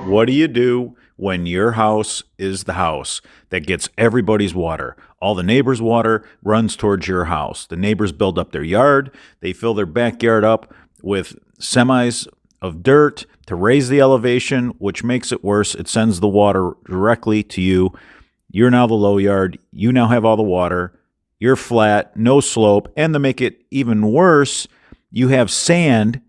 What do you do when your house is the house that gets everybody's water? All the neighbors' water runs towards your house. The neighbors build up their yard. They fill their backyard up with semis of dirt to raise the elevation, which makes it worse. It sends the water directly to you. You're now the low yard. You now have all the water. You're flat, no slope. And to make it even worse, you have sand,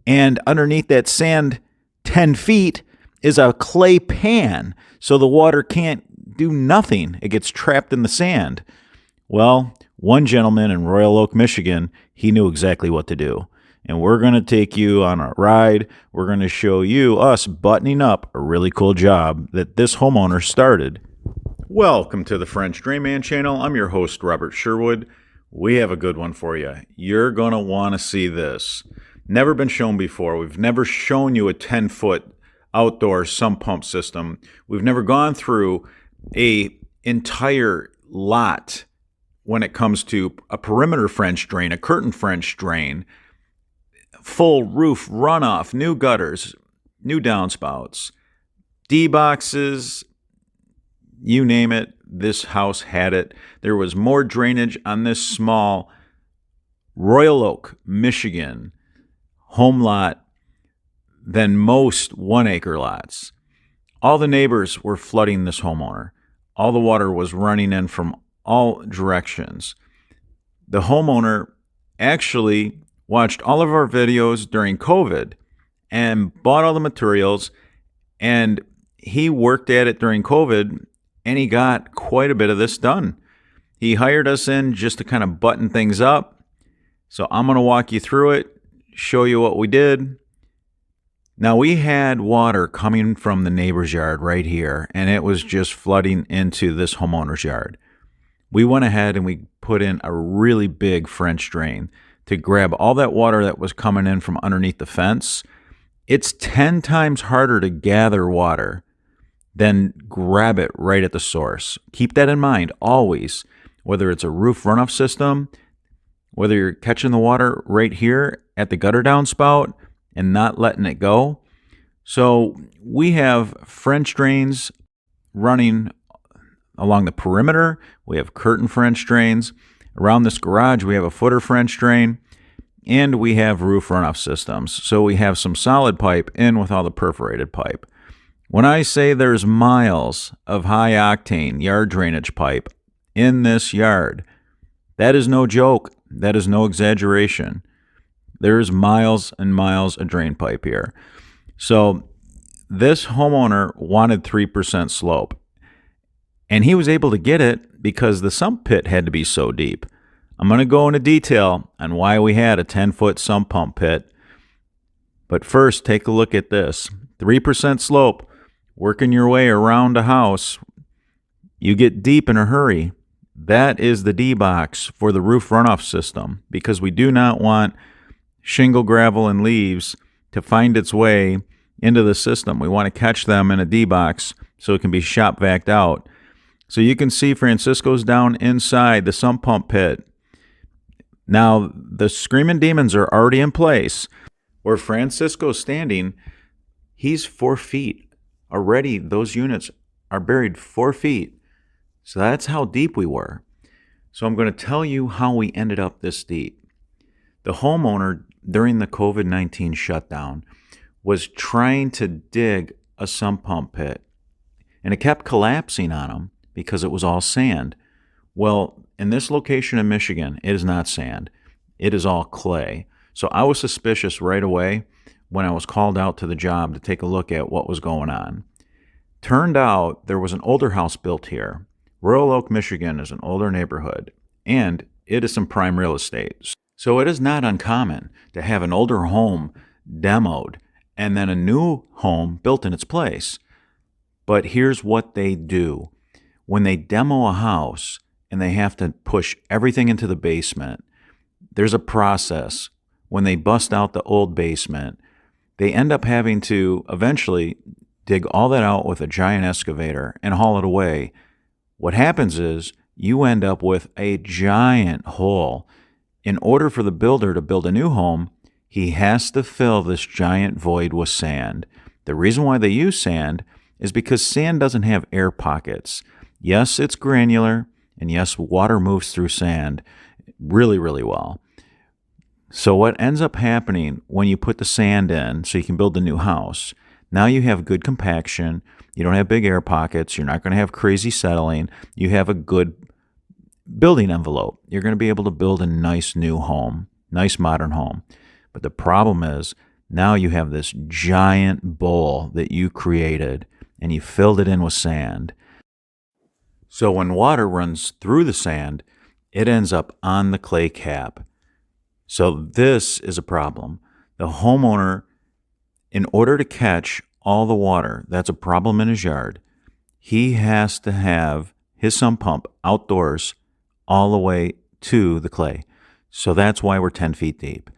and underneath that sand, 10 feet, is a clay pan, so the water can't do nothing. It gets trapped in the sand. Well, one gentleman in Royal Oak, Michigan, he knew exactly what to do. And we're going to take you on a ride. We're going to show you us buttoning up a really cool job that this homeowner started. Welcome to the French Drain Man channel. I'm your host, Robert Sherwood. We have a good one for you. You're going to want to see this. Never been shown before. We've never shown you a 10-foot outdoor sump pump system. We've never gone through a entire lot when it comes to a perimeter French drain, a curtain French drain, full roof runoff, new gutters, new downspouts, D-boxes, you name it, this house had it. There was more drainage on this small Royal Oak, Michigan home lot than most 1-acre lots. All the neighbors were flooding this homeowner. All the water was running in from all directions. The homeowner actually watched all of our videos during COVID and bought all the materials, and he worked at it during COVID, and he got quite a bit of this done. He hired us in just to kind of button things up. So I'm going to walk you through it, show you what we did. Now, we had water coming from the neighbor's yard right here, and it was just flooding into this homeowner's yard. We went ahead and we put in a really big French drain to grab all that water that was coming in from underneath the fence. It's 10 times harder to gather water than grab it right at the source. Keep that in mind always, whether it's a roof runoff system, whether you're catching the water right here at the gutter downspout and not letting it go. So we have French drains running along the perimeter. We have curtain French drains. Around this garage, we have a footer French drain, and we have roof runoff systems. So we have some solid pipe in with all the perforated pipe. When I say there's miles of high-octane yard drainage pipe in this yard, that is no joke. That is no exaggeration. There's miles and miles of drain pipe here. So this homeowner wanted 3% slope, and he was able to get it because the sump pit had to be so deep. I'm going to go into detail on why we had a 10-foot sump pump pit. But first, take a look at this. 3% slope, working your way around a house. You get deep in a hurry. That is the D-box for the roof runoff system, because we do not want shingle, gravel, and leaves to find its way into the system. We want to catch them in a D-box so it can be shop vacked out. So you can see Francisco's down inside the sump pump pit. Now, the screaming demons are already in place. Where Francisco's standing, he's 4 feet. Already, those units are buried 4 feet. So that's how deep we were. So I'm going to tell you how we ended up this deep. The homeowner, during the COVID-19 shutdown, was trying to dig a sump pump pit, and it kept collapsing on him because it was all sand. Well, in this location in Michigan, it is not sand. It is all clay. So I was suspicious right away when I was called out to the job to take a look at what was going on. Turned out there was an older house built here. Royal Oak, Michigan is an older neighborhood, and it is some prime real estate. So it is not uncommon to have an older home demoed and then a new home built in its place. But here's what they do. When they demo a house and they have to push everything into the basement, there's a process. When they bust out the old basement, they end up having to eventually dig all that out with a giant excavator and haul it away. What happens is you end up with a giant hole. In order for the builder to build a new home, he has to fill this giant void with sand. The reason why they use sand is because sand doesn't have air pockets. Yes, it's granular, and yes, water moves through sand really, really well. So what ends up happening when you put the sand in so you can build the new house, now you have good compaction, you don't have big air pockets, you're not going to have crazy settling, you have a good building envelope. You're going to be able to build a nice new home, nice modern home. But the problem is now you have this giant bowl that you created and you filled it in with sand. So when water runs through the sand, it ends up on the clay cap. So this is a problem. The homeowner, in order to catch all the water that's a problem in his yard, he has to have his sump pump outdoors all the way to the clay. So that's why we're 10 feet deep.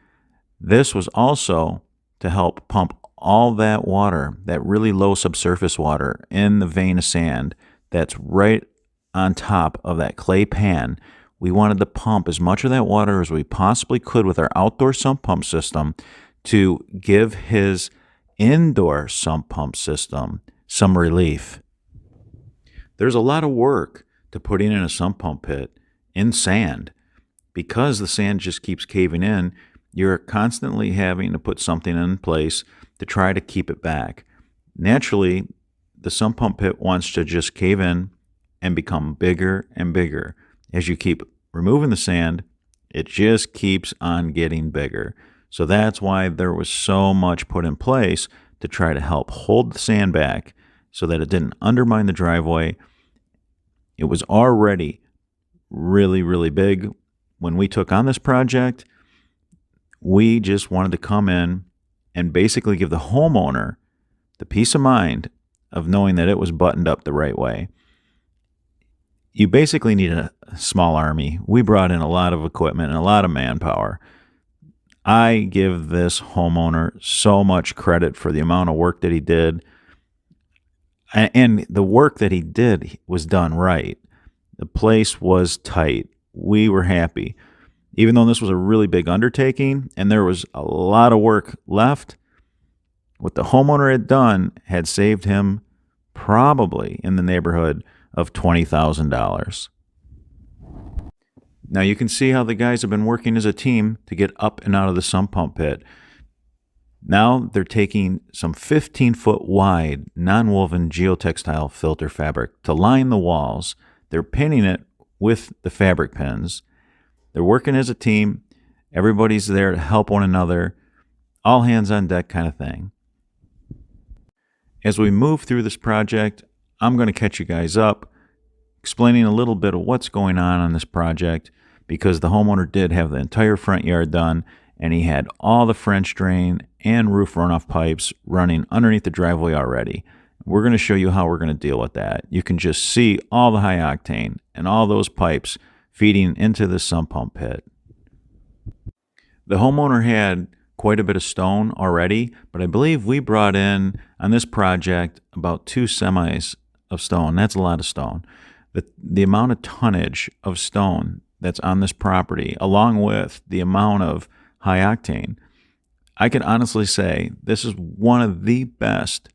This was also to help pump all that water, that really low subsurface water, in the vein of sand that's right on top of that clay pan. We wanted to pump as much of that water as we possibly could with our outdoor sump pump system to give his indoor sump pump system some relief. There's a lot of work to putting in a sump pump pit in sand. Because the sand just keeps caving in, you're constantly having to put something in place to try to keep it back. Naturally, the sump pump pit wants to just cave in and become bigger and bigger. As you keep removing the sand, it just keeps on getting bigger. So that's why there was so much put in place to try to help hold the sand back so that it didn't undermine the driveway. It was already really, really big. When we took on this project, we just wanted to come in and basically give the homeowner the peace of mind of knowing that it was buttoned up the right way. You basically need a small army. We brought in a lot of equipment and a lot of manpower. I give this homeowner so much credit for the amount of work that he did. And the work that he did was done right. The place was tight. We were happy. Even though this was a really big undertaking and there was a lot of work left, what the homeowner had done had saved him probably in the neighborhood of $20,000. Now you can see how the guys have been working as a team to get up and out of the sump pump pit. Now they're taking some 15-foot wide non-woven geotextile filter fabric to line the walls. They're pinning it with the fabric pins. They're working as a team. Everybody's there to help one another. All hands on deck kind of thing. As we move through this project, I'm going to catch you guys up, explaining a little bit of what's going on this project, because the homeowner did have the entire front yard done, and he had all the French drain and roof runoff pipes running underneath the driveway already. We're going to show you how we're going to deal with that. You can just see all the high octane and all those pipes feeding into the sump pump pit. The homeowner had quite a bit of stone already, but I believe we brought in on this project about 2 semis of stone. That's a lot of stone. The amount of tonnage of stone that's on this property, along with the amount of high octane, I can honestly say this is one of the best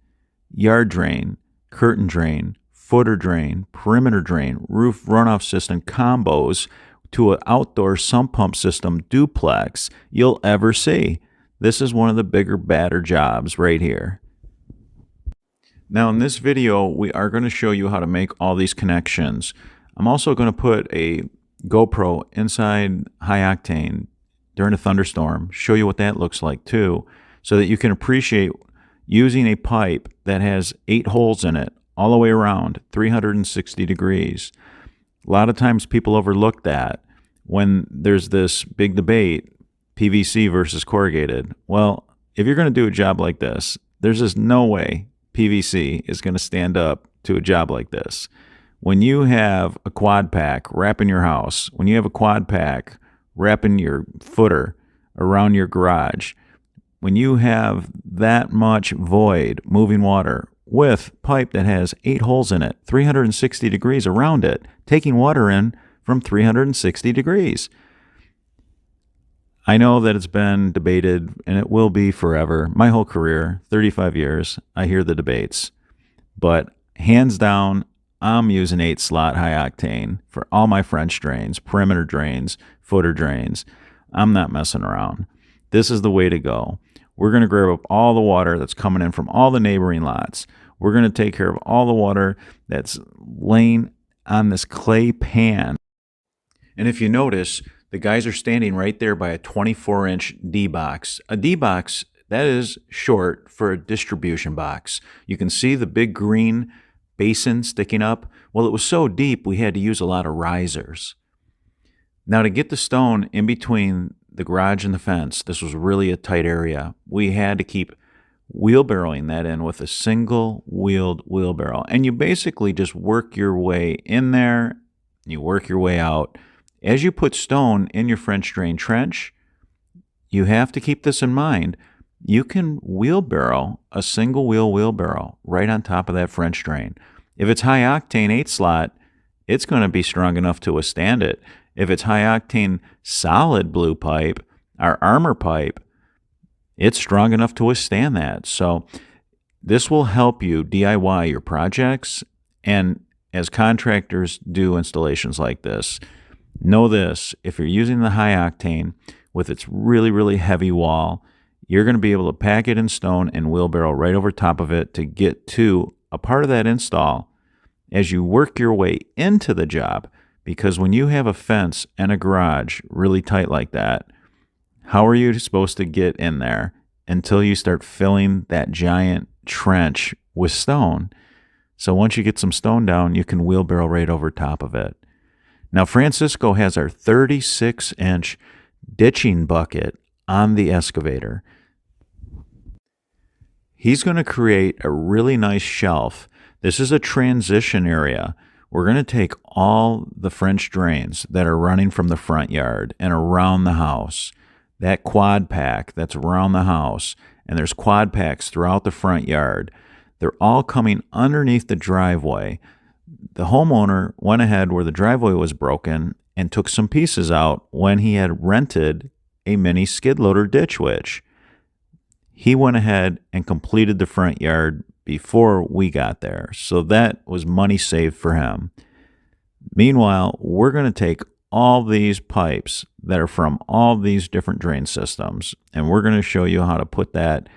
yard drain, curtain drain, footer drain, perimeter drain, roof runoff system combos to an outdoor sump pump system duplex you'll ever see. This is one of the bigger, badder jobs right here. Now in this video, we are going to show you how to make all these connections. I'm also going to put a GoPro inside high octane during a thunderstorm, show you what that looks like too, so that you can appreciate using a pipe that has 8 holes in it all the way around, 360 degrees. A lot of times people overlook that when there's this big debate, PVC versus corrugated. Well, if you're going to do a job like this, there's just no way PVC is going to stand up to a job like this. When you have a quad pack wrapping your house, when you have a quad pack wrapping your footer around your garage, when you have that much void moving water with pipe that has 8 holes in it, 360 degrees around it, taking water in from 360 degrees. I know that it's been debated, and it will be forever. My whole career, 35 years, I hear the debates. But hands down, I'm using 8-slot high-octane for all my French drains, perimeter drains, footer drains. I'm not messing around. This is the way to go. We're going to grab up all the water that's coming in from all the neighboring lots. We're going to take care of all the water that's laying on this clay pan. And if you notice, the guys are standing right there by a 24-inch D-box. A D-box, that is short for a distribution box. You can see the big green basin sticking up. Well, it was so deep we had to use a lot of risers. Now, to get the stone in between the garage and the fence, this was really a tight area. We had to keep wheelbarrowing that in with a single-wheeled wheelbarrow. And you basically just work your way in there, you work your way out. As you put stone in your French drain trench, you have to keep this in mind. You can wheelbarrow a single-wheel wheelbarrow right on top of that French drain. If it's high-octane 8-slot, it's going to be strong enough to withstand it. If it's high-octane solid blue pipe, our armor pipe, it's strong enough to withstand that. So this will help you DIY your projects. And as contractors do installations like this, know this: if you're using the high-octane with its really, really heavy wall, you're going to be able to pack it in stone and wheelbarrow right over top of it to get to a part of that install as you work your way into the job. Because when you have a fence and a garage really tight like that, how are you supposed to get in there until you start filling that giant trench with stone? So once you get some stone down, you can wheelbarrow right over top of it. Now, Francisco has our 36-inch ditching bucket on the excavator. He's going to create a really nice shelf. This is a transition area. We're going to take all the French drains that are running from the front yard and around the house, that quad pack that's around the house, and there's quad packs throughout the front yard. They're all coming underneath the driveway. The homeowner went ahead where the driveway was broken and took some pieces out when he had rented a mini skid loader ditch witch. He went ahead and completed the front yard before we got there, so that was money saved for him. Meanwhile, we're going to take all these pipes that are from all these different drain systems, and we're going to show you how to put that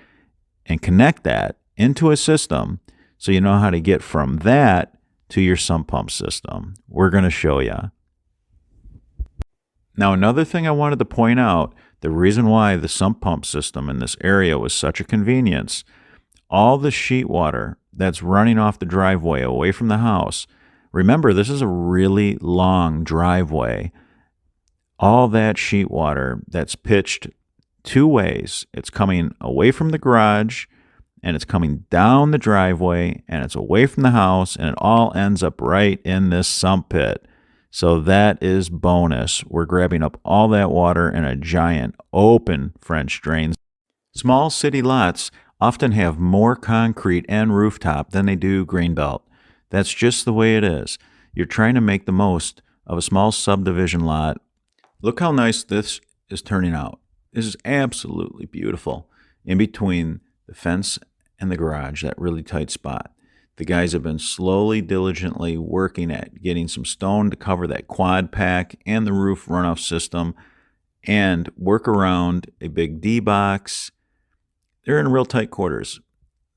and connect that into a system so you know how to get from that to your sump pump system. We're going to show you. Now, another thing I wanted to point out, the reason why the sump pump system in this area was such a convenience, all the sheet water that's running off the driveway away from the house, remember, this is a really long driveway. All that sheet water that's pitched two ways. It's coming away from the garage, and it's coming down the driveway, and it's away from the house, and it all ends up right in this sump pit. So that is bonus. We're grabbing up all that water in a giant open French drain. Small city lots often have more concrete and rooftop than they do greenbelt. That's just the way it is. You're trying to make the most of a small subdivision lot. Look how nice this is turning out. This is absolutely beautiful. In between the fence and the garage, that really tight spot. The guys have been slowly, diligently working at getting some stone to cover that quad pack and the roof runoff system and work around a big D-box. They're in real tight quarters.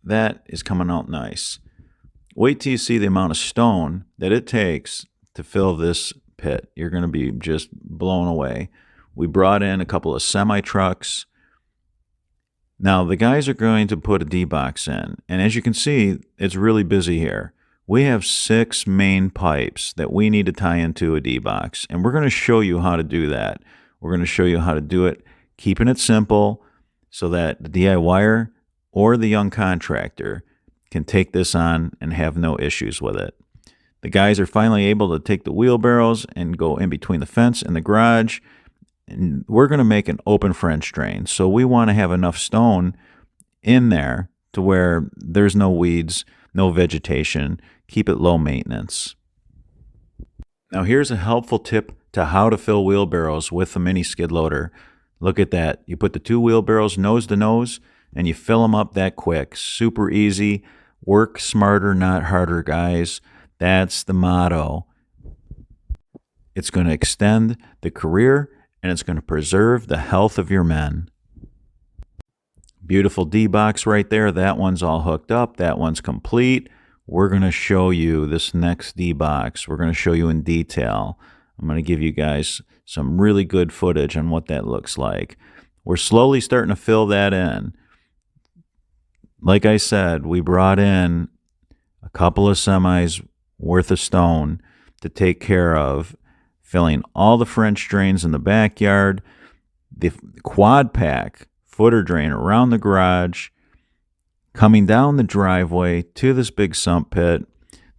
That is coming out nice. Wait till you see the amount of stone that it takes to fill this pit. You're going to be just blown away. We brought in a couple of semi-trucks. Now, the guys are going to put a D-box in, and as you can see, it's really busy here. We have 6 main pipes that we need to tie into a D-box, and we're going to show you how to do that. We're going to show you how to do it, keeping it simple so that the DIYer or the young contractor can take this on and have no issues with it. The guys are finally able to take the wheelbarrows and go in between the fence and the garage. And we're going to make an open French drain. So we want to have enough stone in there to where there's no weeds, no vegetation. Keep it low maintenance. Now here's a helpful tip to how to fill wheelbarrows with a mini skid loader. Look at that. You put the 2 wheelbarrows nose to nose and you fill them up that quick. Super easy. Work smarter, not harder, guys. That's the motto. It's going to extend the career and it's going to preserve the health of your men. Beautiful D-box right there. That one's all hooked up. That one's complete. We're going to show you this next D-box. We're going to show you in detail. I'm going to give you guys some really good footage on what that looks like. We're slowly starting to fill that in. Like I said, we brought in a couple of semis worth of stone to take care of filling all the French drains in the backyard, the quad pack footer drain around the garage, coming down the driveway to this big sump pit.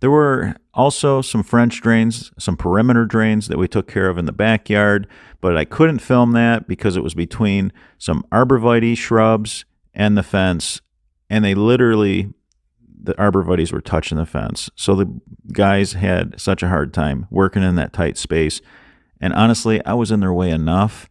There were also some French drains, some perimeter drains that we took care of in the backyard, but I couldn't film that because it was between some arborvitae shrubs and the fence, and the arborvitaes were touching the fence. So the guys had such a hard time working in that tight space, and honestly, I was in their way enough.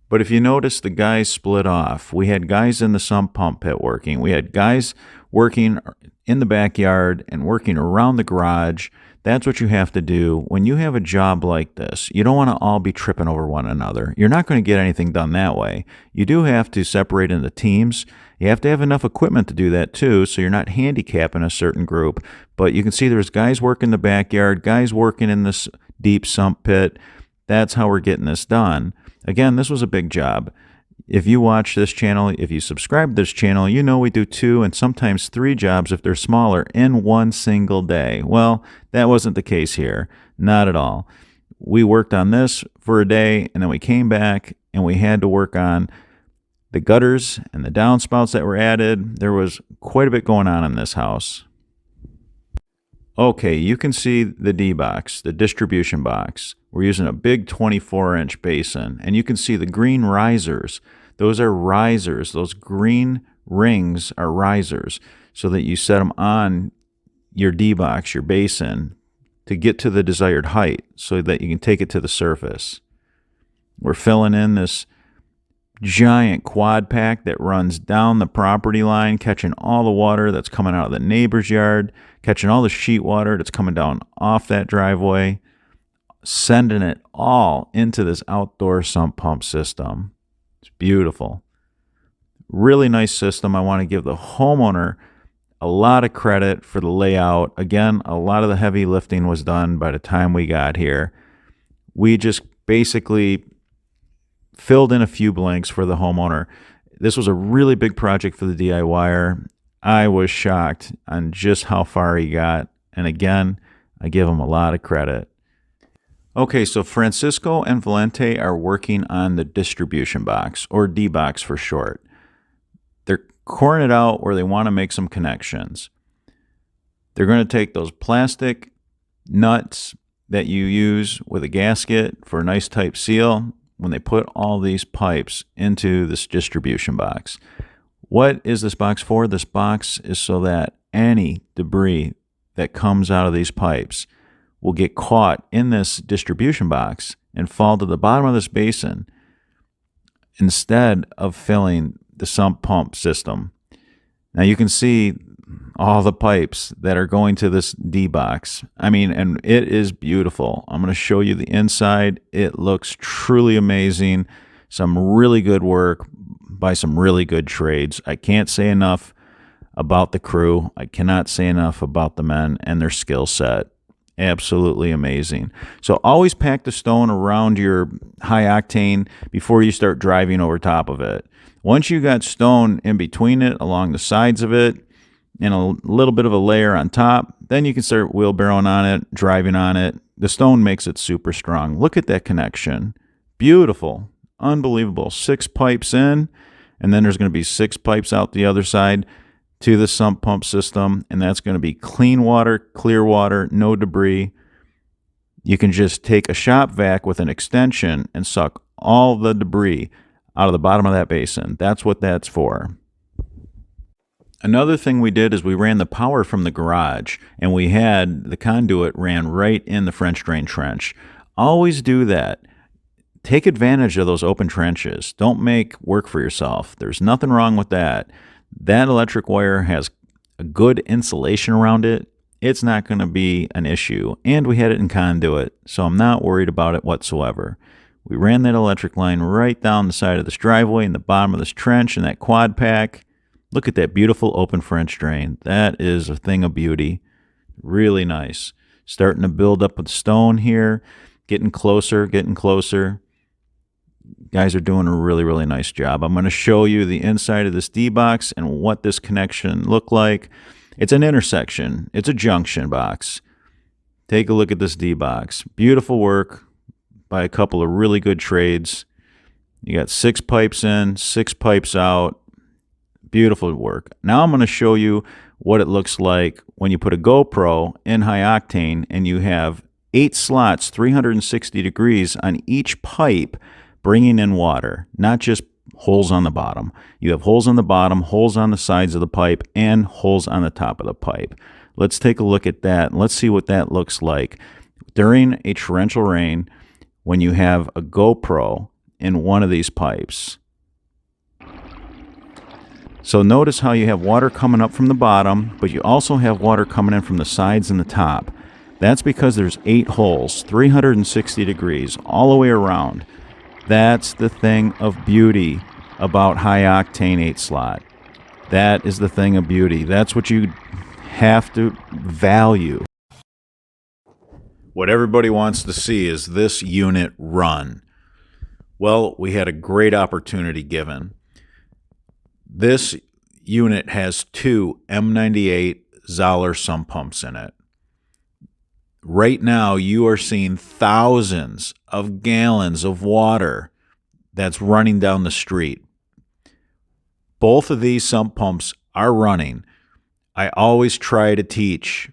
But if you notice, the guys split off. We had guys in the sump pump pit working. We had guys working in the backyard and working around the garage. That's what you have to do when you have a job like this. You don't want to all be tripping over one another. You're not going to get anything done that way. You do have to separate into teams. You have to have enough equipment to do that too, so you're not handicapping a certain group. But you can see there's guys working the backyard, guys working in this deep sump pit. That's how we're getting this done. Again, this was a big job. If you watch this channel, if you subscribe to this channel, you know we do 2 and sometimes 3 jobs if they're smaller in one single day. Well, that wasn't the case here. Not at all. We worked on this for a day, and then we came back and we had to work on the gutters and the downspouts that were added. There was quite a bit going on in this house. Okay, you can see the D-box, the distribution box. We're using a big 24-inch basin, and you can see the green risers. Those are risers. Those green rings are risers so that you set them on your D-box, your basin, to get to the desired height so that you can take it to the surface. We're filling in this giant quad pack that runs down the property line, catching all the water that's coming out of the neighbor's yard, catching all the sheet water that's coming down off that driveway, sending it all into this outdoor sump pump system. It's beautiful. Really nice system. I want to give the homeowner a lot of credit for the layout. Again, a lot of the heavy lifting was done by the time we got here. We just basically filled in a few blanks for the homeowner. This was a really big project for the DIYer. I was shocked on just how far he got. And again, I give him a lot of credit. Okay, so Francisco and Valente are working on the distribution box, or D-box for short. They're coring it out where they want to make some connections. They're going to take those plastic nuts that you use with a gasket for a nice type seal when they put all these pipes into this distribution box. What is this box for? This box is so that any debris that comes out of these pipes will get caught in this distribution box and fall to the bottom of this basin instead of filling the sump pump system. Now you can see all the pipes that are going to this D-box. I mean, and it is beautiful. I'm going to show you the inside. It looks truly amazing. Some really good work by some really good trades. I can't say enough about the crew. I cannot say enough about the men and their skill set. Absolutely amazing. So always pack the stone around your high-octane before you start driving over top of it. Once you got stone in between it, along the sides of it, and a little bit of a layer on top, then you can start wheelbarrowing on it, driving on it. The stone makes it super strong. Look at that connection. Beautiful. Unbelievable. 6 pipes in, and then there's going to be 6 pipes out the other side to the sump pump system, and that's going to be clean water, clear water, no debris. You can just take a shop vac with an extension and suck all the debris out of the bottom of that basin. That's what that's for. Another thing we did is we ran the power from the garage, and we had the conduit ran right in the French drain trench. Always do that. take advantage of those open trenches. Don't make work for yourself. There's nothing wrong with that. That electric wire has a good insulation around it. It's not going to be an issue. And we had it in conduit, so I'm not worried about it whatsoever. We ran that electric line right down the side of this driveway in the bottom of this trench in that quad pack. Look at that beautiful open French drain. That is a thing of beauty. Really nice. Starting to build up with stone here. Getting closer, getting closer. Guys are doing a really, really nice job. I'm going to show you the inside of this D-box and what this connection looked like. It's an intersection. It's a junction box. Take a look at this D-box. Beautiful work by a couple of really good trades. You got 6 pipes in, 6 pipes out. Beautiful work. Now I'm going to show you what it looks like when you put a GoPro in high-octane and you have 8 slots, 360 degrees on each pipe bringing in water, not just holes on the bottom. You have holes on the bottom, holes on the sides of the pipe, and holes on the top of the pipe. Let's take a look at that. Let's see what that looks like during a torrential rain when you have a GoPro in one of these pipes. So notice how you have water coming up from the bottom, but you also have water coming in from the sides and the top. That's because there's 8 holes, 360 degrees, all the way around. That's the thing of beauty about high-octane 8-slot. That is the thing of beauty. That's what you have to value. What everybody wants to see is this unit run. Well, we had a great opportunity given. This unit has 2 M98 Zoller sump pumps in it. Right now, you are seeing thousands of gallons of water that's running down the street. Both of these sump pumps are running. I always try to teach,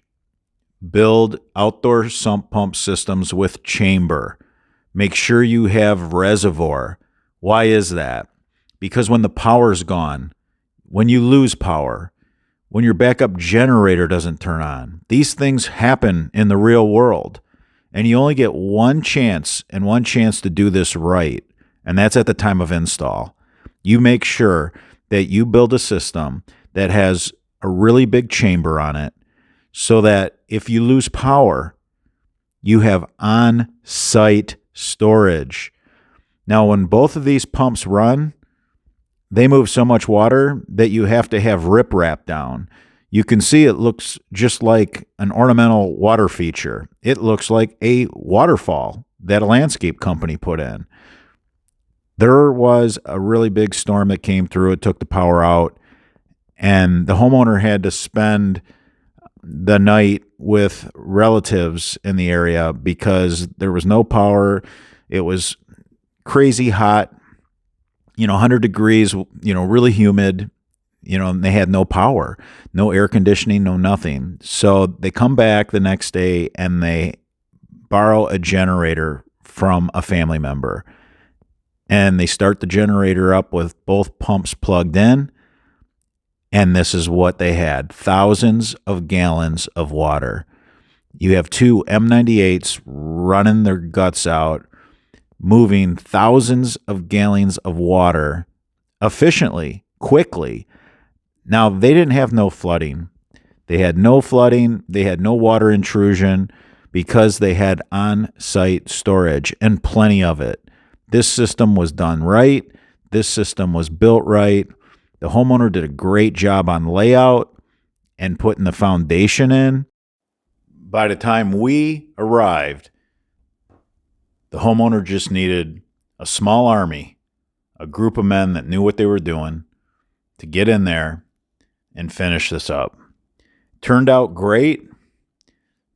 build outdoor sump pump systems with chamber. Make sure you have reservoir. Why is that? Because when the power's gone, when you lose power, when your backup generator doesn't turn on, these things happen in the real world. And you only get one chance and one chance to do this right, and that's at the time of install. You make sure that you build a system that has a really big chamber on it so that if you lose power, you have on-site storage. Now, when both of these pumps run, they move so much water that you have to have riprap down. You can see it looks just like an ornamental water feature. It looks like a waterfall that a landscape company put in. There was a really big storm that came through. It took the power out, and the homeowner had to spend the night with relatives in the area because there was no power. It was crazy hot. 100 degrees, really humid, and they had no power, no air conditioning, no nothing. So they come back the next day and they borrow a generator from a family member. And they start the generator up with both pumps plugged in. And this is what they had: thousands of gallons of water. You have 2 M98s running their guts out, moving thousands of gallons of water efficiently, quickly. Now, they didn't have no flooding. They had no flooding. They had no water intrusion because they had on-site storage and plenty of it. This system was done right. This system was built right. The homeowner did a great job on layout and putting the foundation in. By the time we arrived, the homeowner just needed a small army, a group of men that knew what they were doing, to get in there and finish this up. Turned out great.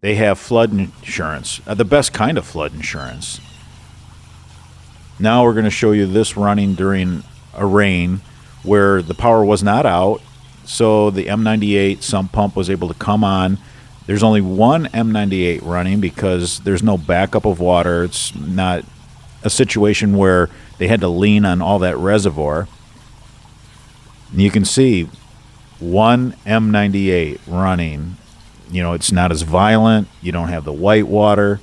They have flood insurance, the best kind of flood insurance. Now we're going to show you this running during a rain where the power was not out, so the M98 sump pump was able to come on. There's only one M98 running because there's no backup of water. It's not a situation where they had to lean on all that reservoir. And you can see one M98 running. It's not as violent. You don't have the white water.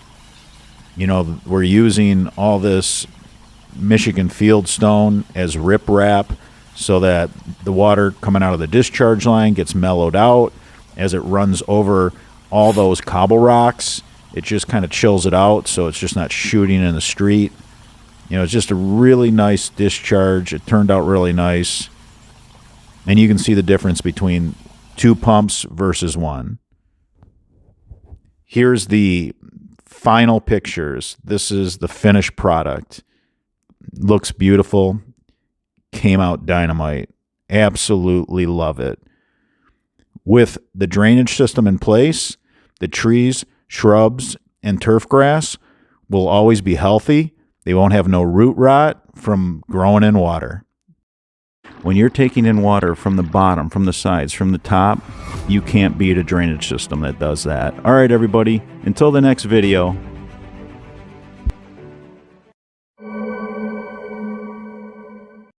We're using all this Michigan fieldstone as riprap so that the water coming out of the discharge line gets mellowed out as it runs over all those cobble rocks. It just kind of chills it out so it's just not shooting in the street. You know, it's just a really nice discharge. It turned out really nice. And you can see the difference between 2 pumps versus 1. Here's the final pictures. This is the finished product. Looks beautiful. Came out dynamite. Absolutely love it. With the drainage system in place, the trees, shrubs, and turf grass will always be healthy. They won't have no root rot from growing in water. When you're taking in water from the bottom, from the sides, from the top, you can't beat a drainage system that does that. All right, everybody, until the next video,